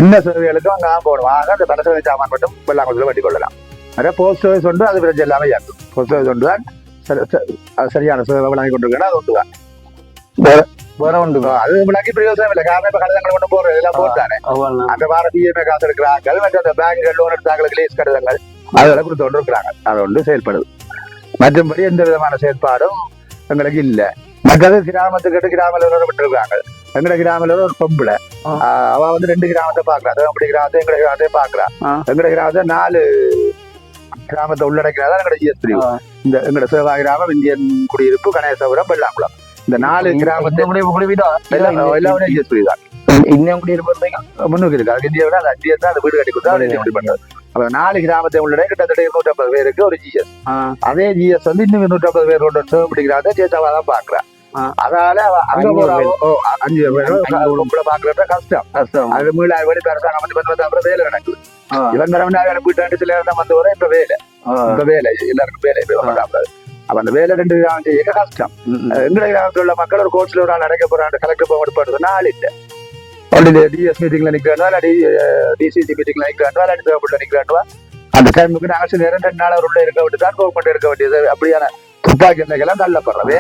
என்ன சேவைகளுக்கும் அங்கே போகணும் ஆக அந்த பலசேவை சாமான் மட்டும் வெள்ளாங்குளத்தில் வட்டி கொள்ளலாம் நிறைய போஸ்ட் ஆஃபீஸ் உண்டு அது பிரச்சனை எல்லாமே இயக்கும் போஸ்ட் ஆஃபீஸ் உண்டு தான் சரியான சேவை வழங்கி கொண்டிருக்கேன் அது உண்டு தான் வேற உண்டு அது விளக்கி பிரயோசனம் இல்லை காரணம் இப்போ கடிதங்கள் கொண்டு போறது எல்லாம் போட்டானே அந்த வார பிஎம்ஏ காசு எடுக்கிறார்கள் மற்ற அந்த பேங்க் லோன் எடுத்தாங்களுக்கு லீஸ் கடிதங்கள் அதெல்லாம் கொடுத்து கொண்டு இருக்கிறாங்க அது ஒன்று செயல்படுது மற்றபடி எந்த விதமான செயற்பாடும் எங்களுக்கு இல்லை மற்றது கிராமத்துக்கிட்ட கிராமத்தில் விட்டுருக்காங்க எங்கட கிராமத்துல ஒரு பொம்பளை அவ வந்து 2 கிராமத்தை பாக்குறா அப்படி கிராமத்தை எங்கட கிராமத்தை பாக்குறா எங்கட கிராமத்தை 4 கிராமத்தை உள்ளடக்கிறாதான் எங்கட ஜிஎஸ் பிரிவு இந்த எங்கட சேவா கிராமம் இந்தியன் குடியிருப்பு கணேசபுரம் வெள்ளாங்குளம் இந்த 4 கிராமத்தை எல்லாமே ஜிஎஸ் பிரிவு தான் இன்னும் குடியிருப்பு முன்னுக்கு இருக்கு அதுக்கு இந்தியா விட அது அந்தியா தான் அந்த வீடு கட்டி கொடுத்தா அப்படி பண்றது அப்ப 4 கிராமத்தை உள்ளட கிட்டத்தட்ட 250 பேருக்கு ஒரு ஜிஎஸ் அதே ஜிஎஸ் வந்து இன்னும் 250 பேர் கொண்டு சேவை பிடிக்கிறாங்க சேத்தாவா தான் பாக்குறா அதனால அங்க போற 5 பேர் பாக்குறத கஷ்டம் அது மீள வெளி பேரசாங்க வந்து அப்புறம் வேலை நடக்குது இவன் கடவுள் வீட்டாண்டு சில தான் வந்து வர இப்ப வேலை எல்லாருக்கும் வேலை அப்ப அந்த வேலை 2 கிராமம் செய்ய கஷ்டம் எங்கட கிராமத்தில் உள்ள மக்கள் ஒரு கோர்ட்ஸ்ல ஒரு நாள் அடைக்க போறாங்க கலெக்டர் போடுறதுன்னா ஆள் இல்லை டிஎஸ் மீட்டிங்ல நிக்கிறாண்டா இல்லாடி டிசிசி மீட்டிங்ல நிக்கிறாண்டா இல்லாடி தேவைப்பட்ட நிக்கிறாண்டா அந்த டைமுக்கு நாங்கள் நேரம் 2 நாள் உள்ள இருக்க விட்டு தான் கவர்மெண்ட் இருக்க வேண்டியது அப்படியான துப்பாக்கி எல்லாம் தள்ளப்படுறது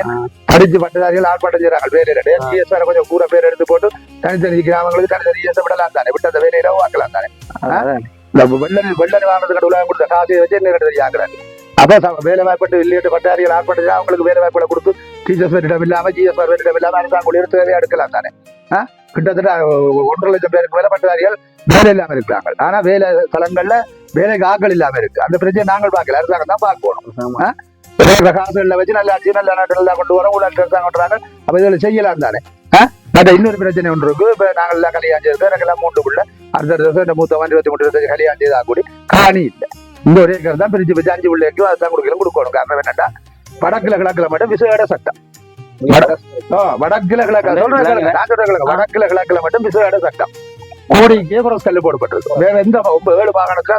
படிச்சு பட்டதாரிகள் ஆர்ப்பாட்டம் செய்யறாங்க வேலையில டிஎஸ் கொஞ்சம் கூற பேர் எடுத்து போட்டு தனித்தனி கிராமங்களுக்கு தனித்தனி டிஎஸ் விடலாம் தானே விட்டு அந்த வேலையில வாக்கலாம் தானே வெள்ளன் வாங்கினதுக்கு உலகம் கொடுத்த காசை வச்சு என்ன கட்டது ஆக்குறாங்க அப்ப வேலை வாய்ப்பு இல்லைட்டு பட்டாரிகள் ஆர்ப்பாட்டம் அவங்களுக்கு வேலை வாய்ப்புகளை கொடுத்து டீச்சர்ஸ் வேறிடம் இல்லாம ஜிஎஸ் வேறிடம் இல்லாம அரசாங்க தேவையை எடுக்கலாம் தானே கிட்டத்தட்ட 1.5 லட்சம் பேருக்கு வேலை பட்டதாரிகள் வேலை இல்லாம இருக்கிறாங்க ஆனா வேலை தலங்கள்ல வேலைக்கு ஆக்கள் இல்லாம இருக்கு அந்த பிரச்சனை நாங்கள் பார்க்கல அரசாங்கம் தான் பார்க்கணும் காசுல வச்சு நல்ல ஆட்சி நல்ல நாட்டு கொண்டு வரோம் ஊழல் அரசாங்கம் அப்ப இதுல செய்யலாம் தானே இன்னொரு பிரச்சனை ஒன்று இருக்கு இப்ப நாங்கள் எல்லாம் கல்யாணம் செய்யறது எனக்கு எல்லாம் 3க்குள்ள அடுத்த இந்த மூத்த 23 கல்யாணம் செய்தா கூடி காணி இல்லை இந்த ஒரு ஏக்கர் தான் பிரிச்சு வச்சு 5 பிள்ளைக்கு அதுதான் கொடுக்கணும் காரணம் என்னன்னா வடக்குல கிழக்குல மட்டும் விசேட சட்டம் வடக்குல கிழக்குல மட்டும் விசேட சட்டம் கோடிக்கே புரஸ்கல்லு போடப்பட்டிருக்கு வேற எந்த 7 வாகனத்துல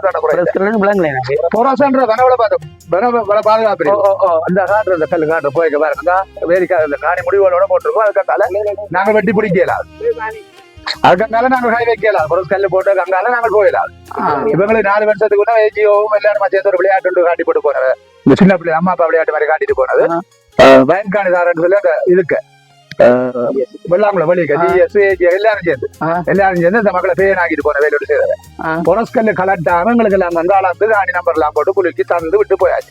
பாதுகாப்பு அந்த காட்டுற கல்லு காட்டுற போய்க்க பாருங்க வேடிக்கை காணி முடிவுகளோட போட்டிருக்கோம் அதுக்கால நாங்க வெட்டி பிடிக்கலாம் அதுக்கால நாங்கள் கை வைக்கலாம் புரஸ்கல்லு போட்டு அங்கால நாங்கள் போயிடலாம் இவங்களுக்கு 4 வருஷத்துக்குள்ள ஏஜியோவும் எல்லாரும் சேர்ந்து ஒரு விளையாட்டு காட்டி போட்டு போனது இந்த சின்ன பிள்ளை அம்மா அப்பா விளையாட்டு மாதிரி காட்டிட்டு போனது வயன்காணிதாரன்னு சொல்லி இதுக்கு வெள்ளாங்குளம் வழிக எல்லாரும் சேர்ந்து இந்த மக்களை பேன் ஆகிட்டு போன வேலையோடு செய்யறது புரஸ்கல்லு கலட்டாம எங்களுக்கு எல்லாம் வந்து அளந்து காணி நம்பர் எல்லாம் போட்டு குலுக்கி தந்து விட்டு போயாச்சு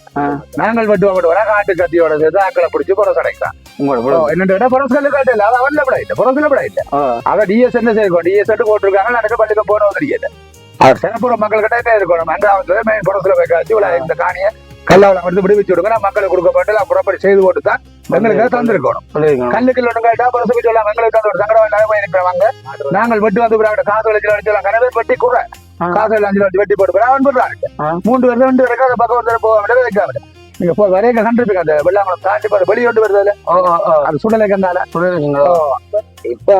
நாங்கள் வெட்டுவோம் வர காட்டு கத்தியோட சேர்த்து ஆக்களை பிடிச்சி புரஸ் அடைக்கலாம் என்னோட புரஸ்கல்லு காட்டு இல்லை அதை அவன்ல விட இல்லை புரஸ்ல விட இல்லை அதை டிஎஸ் என்ன செய்யணும் டிஎஸ் போட்டிருக்காங்க நடக்க பள்ளிக்கு போனோம் தெரியல அவர் சிறப்புற மக்கள் கிட்ட என்ன இருக்கணும் 2வது மெயின் புரஸ்ல வைக்காச்சு இந்த காணியை கல்லாவில் வந்து விடுவிச்சு விடுங்க மக்களுக்கு கொடுக்கப்பட்டு புறப்படி செய்து போட்டு தான் எங்களுக்கு தந்திருக்கணும் கல்லுக்குள்ள ஒன்று கேட்டா புரசுக்கு சொல்லலாம் எங்களுக்கு தந்து சங்கடம் இல்லாம போயிருக்கிறவங்க நாங்கள் வெட்டி வந்து காசு வச்சு கனவே வெட்டி கூட காசு 5 லட்சம் வெட்டி போட்டு அவன் போடுறாங்க 3 வருஷம் 2 வருஷம் அந்த பக்கம் போக விட வைக்காம நீங்க வரைய கண்டிருப்பீங்க அந்த வெள்ளாங்குளம் தாண்டி போற வெளியோட்டு வருது அது சுடலை கண்டால இப்ப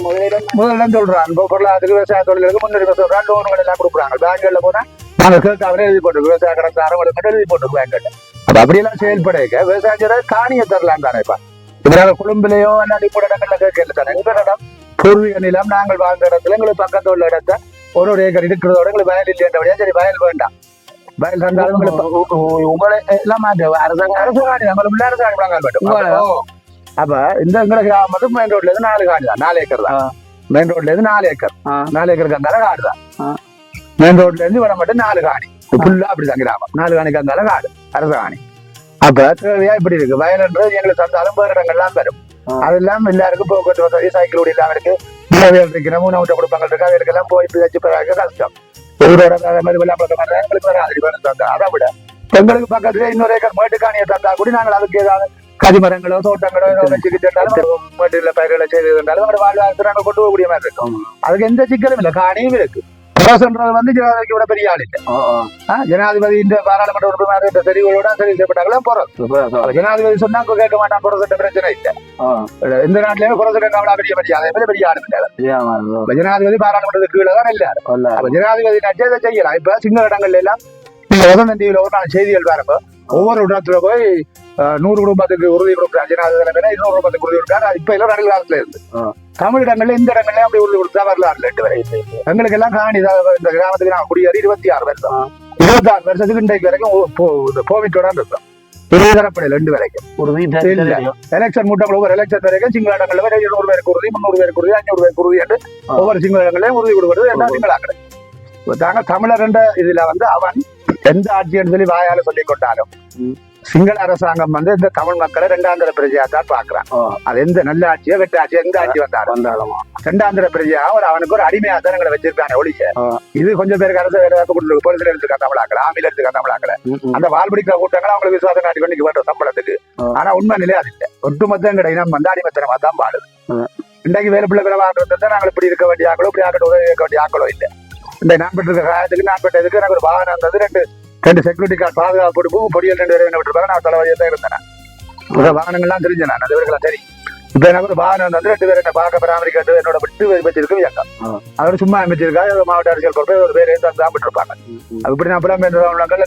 முதலிடம் சொல்றான் பொருளாதாரத்துக்கு விவசாய தொழிலுக்கு முன்னுரிமை சொல்றான் லோன்கள் எல்லாம் கொடுக்குறாங்க பேங்க்ல போனா நாங்க கேட்காமலே எழுதி போட்டு விவசாய கடன் தரவங்களுக்கு எழுதி போட்டு பேங்க்ல அப்ப அப்படியெல்லாம் செயல்படுக விவசாயம் காணியை தரலாம் தானே இப்ப இப்ப கொழும்புலையோ இல்லாட்டி கூட இடங்கள்ல கேட்கல தானே எங்க இடம் பூர்வீக நிலம் நாங்கள் வாழ்ந்த இடத்துல எங்களுக்கு பக்கத்துல உள்ள இடத்த ஒரு ஏக்கர் இருக்கிறதோட எங்களுக்கு வயல் இல்லையா சரி வயல் வேண்டாம் வயல் இருந்தாலும் உங்களை எல்லாம் அரசாங்கம் அப்ப இந்த எங்கட கிராமத்து மெயின் ரோட்ல இருந்து 4 காணி தான் 4 ஏக்கர் தான் மெயின் ரோட்ல இருந்து 4 ஏக்கர் 4 ஏக்கருக்கு அந்தால காடு தான் மெயின் ரோட்ல இருந்து வர மட்டும் 4 காணி ஃபுல்லா அப்படிதான் கிராமம் 4 காணிக்கு அந்தால காடு அரச காணி அப்ப தேவையா இப்படி இருக்கு வயல்ன்றது எங்களுக்கு தந்தாலும் வேறு இடங்கள்லாம் வரும் அதெல்லாம் எல்லாருக்கும் போக்குவரத்து வசதி சைக்கிள் ஓடி இல்லாம இருக்கு இருக்கிற 3 ஊட்ட குடும்பங்கள் இருக்கு அதுக்கு எல்லாம் போய் வச்சு கஷ்டம் ஊரோட மாதிரி வெள்ளாம்பழக்க மாதிரி எங்களுக்கு வராது அதை விட எங்களுக்கு பக்கத்துல இன்னொரு ஏக்கர் மேட்டு காணியை தந்தா கூட நாங்கள் அதுக்கு ஏதாவது கதிமரங்களோ தோட்டங்களோ வீட்டுல பயிர்களை செய்திருந்தாலும் வாழ்வாதாரத்தை நாங்கள் கொண்டு போகக்கூடிய மாதிரி இருக்கும் அதுக்கு எந்த சிக்கலும் இல்லை காணியும் இருக்கு புரசன்றது வந்து ஜனாதிபதிக்கு விட பெரிய ஆள் இல்லை. ஜனாதிபதி இந்த பாராளுமன்ற உறுப்பினர் இந்த தெரிவுகளோட தெரிவு செய்யப்பட்டாங்களே புரசு. ஜனாதிபதி சொன்னா கேட்க மாட்டான், புரசட்ட பிரச்சனை இல்லை. இந்த நாட்டிலேயே புரசட்ட அவ்வளவு பெரிய மரியாதை பெரிய ஆளு இல்லை. ஜனாதிபதி பாராளுமன்றத்துக்கு கீழே தான் இல்லை. அப்ப ஜனாதிபதி நச்சதை செய்யலாம். இப்ப சின்ன இடங்கள்ல எல்லாம் வசந்தன் டிவியில ஒரு நாள் செய்திகள் பாருங்க, ஒவ்வொரு இடத்துல போய் 100 குடும்பத்துக்கு உறுதி கொடுக்குறாங்க ஜனாதிபதி, 200 குடும்பத்துக்கு உறுதி கொடுக்குறாங்க. இப்ப எல்லாம் நடுவில் காலத்துல இருந்து தமிழிடங்கள்ல இந்த இடங்கள்ல அப்படி உறுதி கொடுத்தா வரலாறு 8 வரை. எங்களுக்கு எல்லாம் காணி இந்த கிராமத்துக்கு நாங்கள் குடியேறி 26 வருஷம், 26 வருஷத்துக்கு இன்றைக்கு வரைக்கும் கோவிட்டோட இருக்கோம். தரப்படையில் 2 வரைக்கும் எலெக்ஷன் மூட்டம் ஒவ்வொரு எலெக்ஷன் வரைக்கும் சிங்கள இடங்கள்ல 200 பேருக்கு உறுதி, 300 பேருக்கு உறுதி, 500 பேருக்கு உறுதி என்று ஒவ்வொரு சிங்கள இடங்களையும் உறுதி கொடுக்கிறது எல்லாம் சிங்களாக்கள். தாங்க தமிழர் என்ற இதுல வந்து அவன் எந்த ஆட்சி என்று சொல்லி வாயால சொல்லிக் கொண்டாலும் சிங்கள அரசாங்கம் வந்து இந்த தமிழ் மக்களை 2ஆம் தர பிரஜையா தான் பாக்குறான். அது எந்த நல்ல ஆட்சியோ வெட்ட ஆட்சியோ எந்த ஆட்சி வந்தாலும் 2ஆம் தர பிரஜையா அவனுக்கு ஒரு அடிமையா தான் எங்களை வச்சிருக்காங்க ஒழிய. இது கொஞ்சம் பேருக்கு அரசு வேலை கொடுத்து பொலிசில எடுத்துக்கா தமிழாக்கள், ஆமில எடுத்துக்கா தமிழாக்கள், அந்த வாழ்பிடிக்கிற கூட்டங்களை அவங்களுக்கு விசுவாசம் காட்டி கொண்டு வேண்டும் சம்பளத்துக்கு. ஆனா உண்மை நிலையா இல்லை. ஒட்டுமொத்த எங்கட இனம் வந்து அடிமத்தனமா தான் பாடுது. இன்றைக்கு வேறு பிள்ளை பிறவாடுறத நாங்கள் இப்படி இருக்க வேண்டிய ஆக்களோ இப்படி ஆக்கட்டும் உதவி இருக்க வேண்டிய ஆக்களோ இல்லை. இந்த நான் பெற்ற காலத்துக்கு நான் பெற்ற இதுக்கு எனக்கு ஒரு வாகனம் இருந்தது, ரெண்டு செக்யூரிட்டி கார்டு பாதுகாப்பு கொடுப்போம், பொடியல் 2 பேரும் என்ன விட்டுருப்பாங்க. நான் தலைவலியா தான் இருந்தேன். வாகனங்கள்லாம் தெரிஞ்சேன், நான் அதுவர்களாம் சரி. இப்ப எனக்கு ஒரு வாகனம் வந்து 2 பேர் என்ன பார்க்க பராமரிக்கிறது என்னோட விட்டு வச்சிருக்கும் இயக்கம். அவர் சும்மா அமைச்சிருக்காரு, மாவட்ட அரசியல் பொறுப்பை ஒரு பேர் தான் விட்டுருப்பாங்க. இப்படி நான் புலம்பெயர்ந்தவர்கள்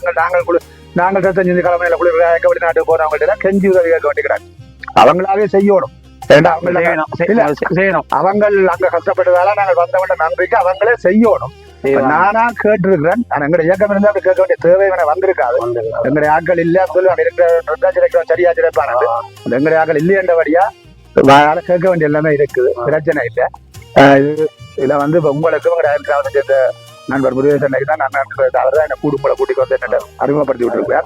நாங்கள் 25 கிழமையில குளிர் வெளிநாட்டுக்கு போறவங்கள்ட்ட எல்லாம் கெஞ்சி உதவி கேட்க வேண்டிக்கிறாங்க. அவங்களாவே செய்யணும். அவங்க அங்க கஷ்டப்பட்டதால நாங்கள் வந்தவங்க நன்றிக்கு அவங்களே செய்யணும். நானா கேட்டிருக்கிறேன். எங்களுடைய இயக்கம் இருந்தா அப்படி கேட்க வேண்டிய தேவை வந்திருக்காது. எங்களுடைய ஆட்கள் இல்ல சொல்லுவாங்க, சரியா சிறப்பான எங்களுடைய ஆட்கள் இல்லையன்றபடியா கேட்க வேண்டிய எல்லாமே இருக்குது, பிரச்சனை இல்லை. இதுல வந்து இப்ப உங்களுக்கு உங்களுடைய சேர்ந்த நண்பர் முருகேசன் தான் நான் அவர் தான் என்ன கூடும்போல கூட்டிட்டு வந்து என்ன அறிமுகப்படுத்தி விட்டுருப்பேன்.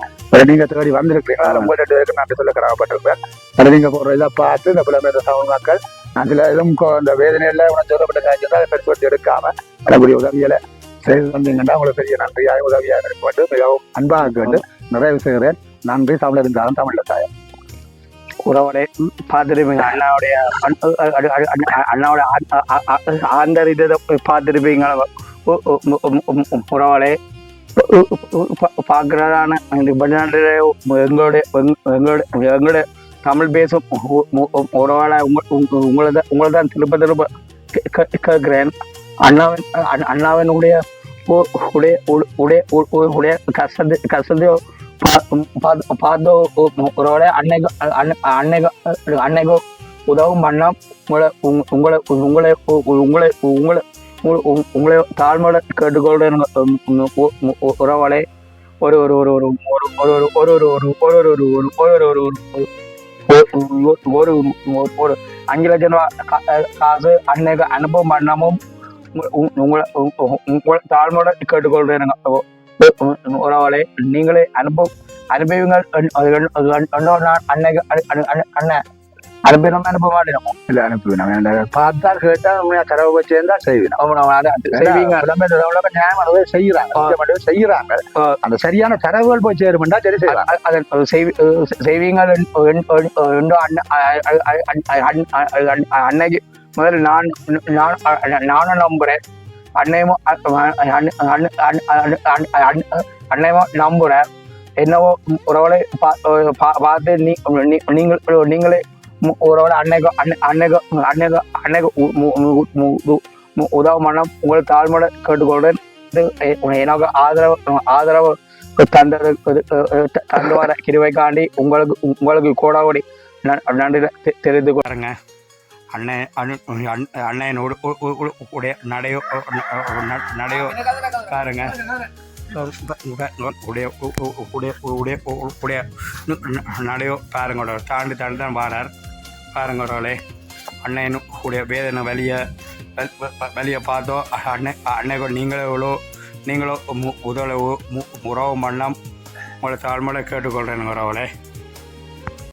நீங்க தேடி வந்திருக்கீங்க, உங்கள்ட்ட 2 பேருக்கு நான் சொல்ல கடமைப்பட்டிருப்பேன். அதை நீங்க போற இதை பார்த்து இந்த புலம்பெயர்ந்த சமூகங்கள் அதுல எதுவும் இந்த வேதனையில உனக்கு சொல்லப்பட்ட காய்ச்சல் அதை பெருசுபடுத்தி எடுக்காம எனக்குரிய உதவிகளை செய்து வந்தீங்கன்னா உங்களுக்கு பெரிய நன்றியாக உதவியாக இருக்க மிகவும் அன்பாக கேட்டு நிறைவு செய்கிறேன். நன்றி. தமிழர் இருந்தாலும் தமிழ்ல தாயம். உறவுடைய பார்த்துருப்பீங்க, அண்ணாவோட ஆந்தரித பார்த்துருப்பீங்க. உறவுகளை பார்க்கிறதான எங்களுடைய தமிழ் பேசும் உறவாளை உங்களை தான் திரும்ப கேட்கிறேன். அண்ணாவினுடைய கஷ்டத்தையோ பார்த்தோ உறவோட அன்னைக்கு உதவும் பண்ணால் உங்களை தாழ்மையோட கேட்டுக்கொள்ற உறவாளை ஒரு ஒரு ஒரு ஒரு ஒரு ஒரு ஒரு ஒரு ஒரு 5 லட்சம் ரூபாய் காசு அன்னைக்கு அனுபவம் பண்ணாமும் உங்களை தாழ்மையோட கேட்டுக்கொள்றேன் உறவாளை நீங்களே அனுபவிங்கள். அன்னைக்கு அண்ணன் அனுப்பினோம் அனுப்ப மாட்டேன் இல்ல அனுப்பினோம் பார்த்தா கேட்டா தரவு வச்சு இருந்தா செய்வீங்க செய்யறாங்க. அந்த சரியான தரவுகள் போய் சேருமெண்டா சரி செய்வீங்க. அன்னைக்கு முதல்ல நானும் நம்புறேன், அன்னையமோ நம்புறேன். என்னவோ உறவுகளை பார்த்து நீங்களே உறவுல அன்னைக்கு உதவ மனம் உங்களை தாழ்மையோட கேட்டுக்கொள்றேன். எனக்கு ஆதரவு தந்து வர கிருவைக்காண்டி உங்களுக்கு கோடாவடி நன்றி தெரிந்து கொள்ளுங்க. அண்ணனோடு உடைய நடையோ பாருங்க, உடைய நடையோ பாருங்க, தாண்டி தான் பாரார் பாருங்களே. அண்ணனும் உடைய வேதனை வலியை பார்த்தோ அன்னைக்கோ நீங்களோ உதவ உறவு பண்ணலாம் உங்களை தாழ்மையோட கேட்டுக்கொள்றேன் உறவுகளே.